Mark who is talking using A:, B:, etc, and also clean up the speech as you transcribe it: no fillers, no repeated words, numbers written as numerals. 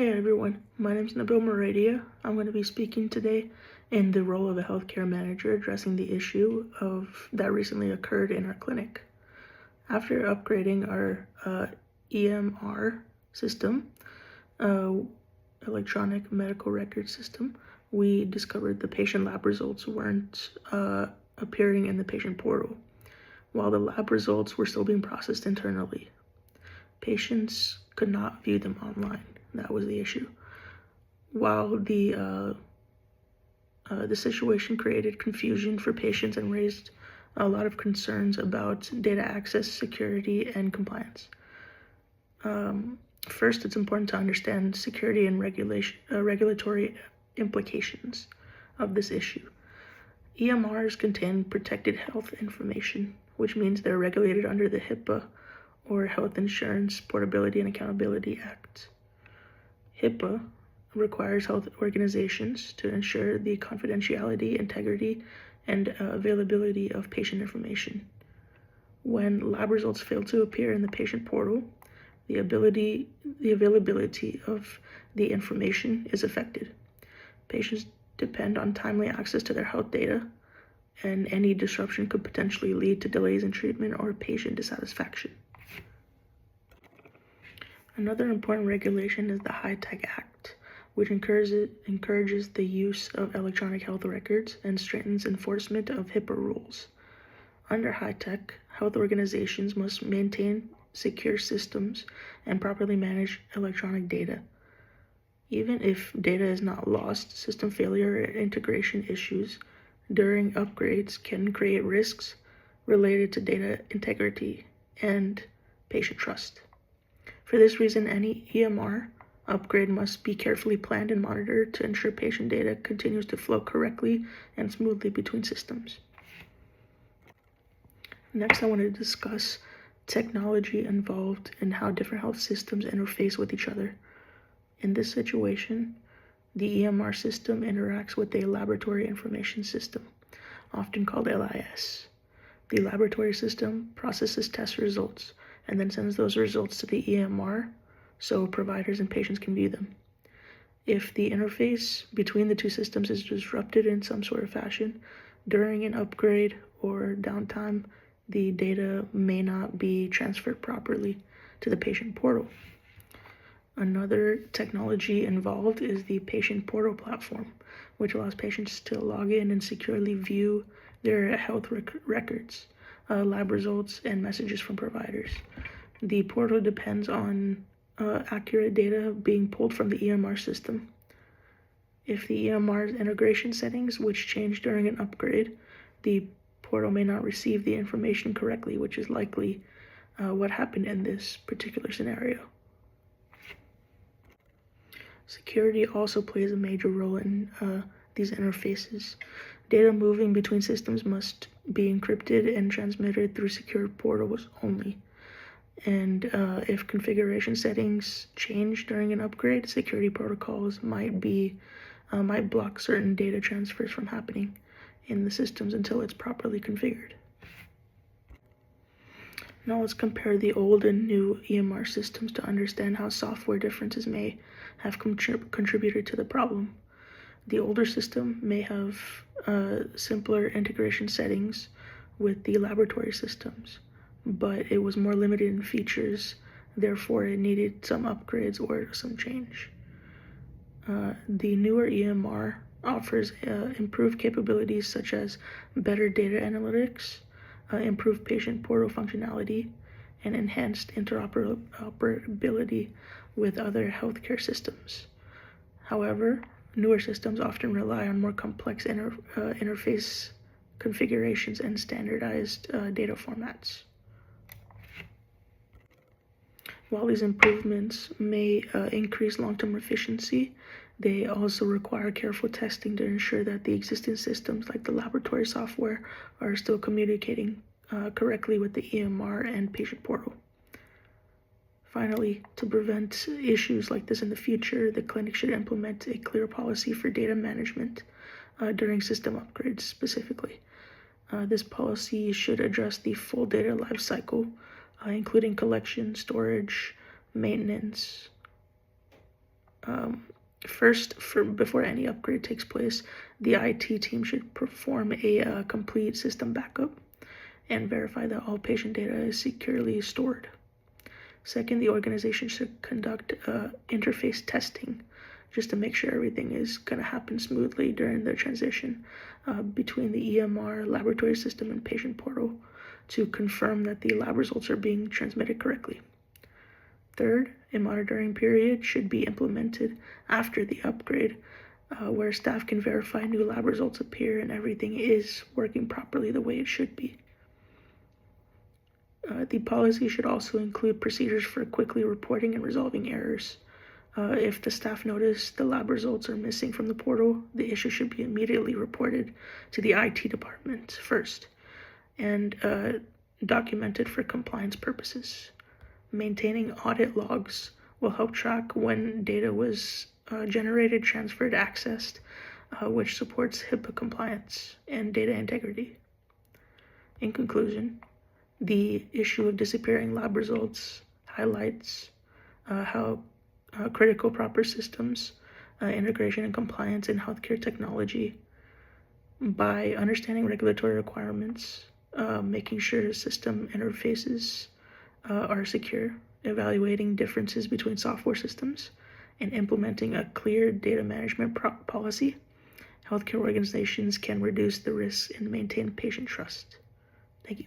A: Hey everyone, my name is Nabil Moradia. I'm going to be speaking today in the role of a healthcare manager addressing the issue that recently occurred in our clinic. After upgrading our EMR system, uh, electronic medical record system, we discovered the patient lab results weren't appearing in the patient portal, while the lab results were still being processed internally. Patients could not view them online. That was the issue. While the situation created confusion for patients and raised a lot of concerns about data access, security, and compliance. First, it's important to understand security and regulatory implications of this issue. EMRs contain protected health information, which means they're regulated under the HIPAA, or Health Insurance Portability and Accountability Act. HIPAA requires health organizations to ensure the confidentiality, integrity, and availability of patient information. When lab results fail to appear in the patient portal, the availability of the information is affected. Patients depend on timely access to their health data, and any disruption could potentially lead to delays in treatment or patient dissatisfaction. Another important regulation is the HITECH Act, which encourages the use of electronic health records and strengthens enforcement of HIPAA rules. Under HITECH, health organizations must maintain secure systems and properly manage electronic data. Even if data is not lost, system failure or integration issues during upgrades can create risks related to data integrity and patient trust. For this reason, any EMR upgrade must be carefully planned and monitored to ensure patient data continues to flow correctly and smoothly between systems. Next, I want to discuss technology involved in how different health systems interface with each other. In this situation, the EMR system interacts with the laboratory information system, often called LIS. The laboratory system processes test results and then sends those results to the EMR so providers and patients can view them. If the interface between the two systems is disrupted in some sort of fashion during an upgrade or downtime, the data may not be transferred properly to the patient portal. Another technology involved is the patient portal platform, which allows patients to log in and securely view their health records, lab results, and messages from providers. The portal depends on accurate data being pulled from the EMR system. If the EMR's integration settings, which change during an upgrade, the portal may not receive the information correctly, which is likely what happened in this particular scenario. Security also plays a major role in these interfaces. Data moving between systems must be encrypted and transmitted through secure portals only. And if configuration settings change during an upgrade, security protocols might block certain data transfers from happening in the systems until it's properly configured. Now let's compare the old and new EMR systems to understand how software differences may have contributed to the problem. The older system may have simpler integration settings with the laboratory systems, but it was more limited in features, therefore it needed some upgrades or some change. The newer EMR offers improved capabilities such as better data analytics, improved patient portal functionality, and enhanced interoperability with other healthcare systems. However, newer systems often rely on more complex interface configurations and standardized data formats. While these improvements may increase long-term efficiency, they also require careful testing to ensure that the existing systems, like the laboratory software, are still communicating correctly with the EMR and patient portal. Finally, to prevent issues like this in the future, the clinic should implement a clear policy for data management during system upgrades specifically. This policy should address the full data lifecycle, including collection, storage, maintenance, First, before any upgrade takes place, the IT team should perform a complete system backup and verify that all patient data is securely stored. Second, the organization should conduct interface testing just to make sure everything is going to happen smoothly during the transition between the EMR laboratory system and patient portal to confirm that the lab results are being transmitted correctly. Third, a monitoring period should be implemented after the upgrade where staff can verify new lab results appear and everything is working properly the way it should be. The policy should also include procedures for quickly reporting and resolving errors. If the staff notice the lab results are missing from the portal, the issue should be immediately reported to the IT department first and documented for compliance purposes. Maintaining audit logs will help track when data was generated, transferred, accessed, which supports HIPAA compliance and data integrity. In conclusion, the issue of disappearing lab results highlights how critical proper systems, integration and compliance in healthcare technology. By understanding regulatory requirements, making sure system interfaces are secure, evaluating differences between software systems, and implementing a clear data management policy, healthcare organizations can reduce the risks and maintain patient trust. Thank you.